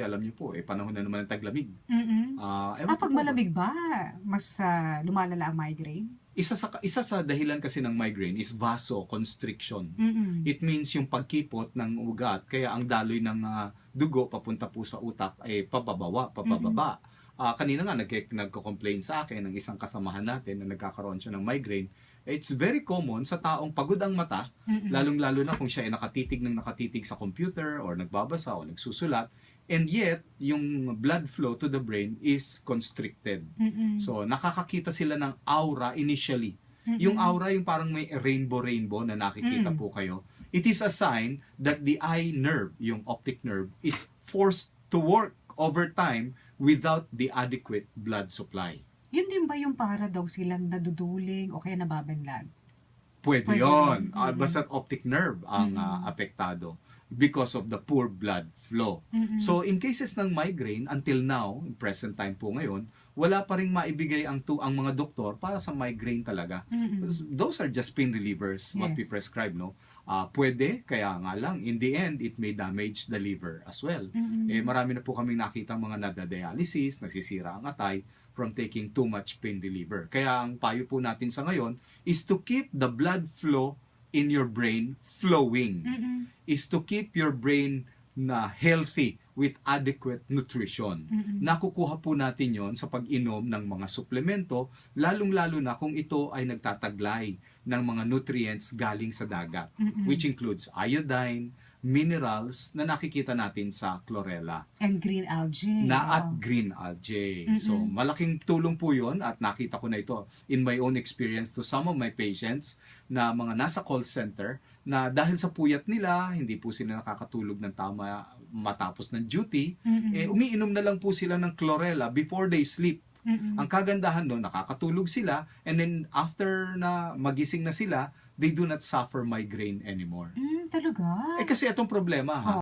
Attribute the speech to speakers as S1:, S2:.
S1: alam niyo po, panahon na naman ng taglamig. Ewan ko
S2: Pag
S1: po ba?
S2: malamig ba, mas lumalala ang migraine?
S1: Isa sa dahilan kasi ng migraine is vasoconstriction. It means yung pagkipot ng ugat, kaya ang daloy ng dugo papunta po sa utak ay pababa. Kanina nga nagko-complain sa akin ng isang kasamahan natin na nagkakaroon siya ng migraine. It's very common sa taong pagod ang mata, lalong-lalo na kung siya ay nakatitig sa computer or nagbabasa o nagsusulat, and yet yung blood flow to the brain is constricted. So nakakakita sila ng aura initially. Yung aura yung parang may rainbow na nakikita po kayo. It is a sign that the eye nerve, yung optic nerve, is forced to work over time without the adequate blood supply.
S2: Yun din ba yung para daw silang naduduling o kaya nababanlag?
S1: Pwede
S2: Pwede
S1: yun.
S2: yun.
S1: Basta't optic nerve ang apektado because of the poor blood flow. So in cases ng migraine, until now, in present time po ngayon, wala pa ring maibigay ang mga doktor para sa migraine talaga. Those are just pain relievers, what we
S2: Yes.
S1: prescribe, no? Pwede, kaya nga lang, in the end, it may damage the liver as well. Marami na po kaming nakita mga nadadialysis, nagsisira ang atay from taking too much pain reliever. Kaya ang payo po natin sa ngayon is to keep the blood flow in your brain flowing. Is to keep your brain na healthy with adequate nutrition. Nakukuha po natin yon sa pag-inom ng mga suplemento, lalong-lalo na kung ito ay nagtataglay ng mga nutrients galing sa dagat, which includes iodine, minerals na nakikita natin sa chlorella
S2: And green algae.
S1: at green algae. So, malaking tulong po yun at nakita ko na ito in my own experience to some of my patients na mga nasa call center na dahil sa puyat nila, hindi po sila nakakatulog ng tama matapos ng duty, umiinom na lang po sila ng chlorella before they sleep. Ang kagandahan doon, nakakatulog sila and then after na magising na sila, they do not suffer migraine anymore.
S2: Talaga?
S1: Kasi itong problema ha,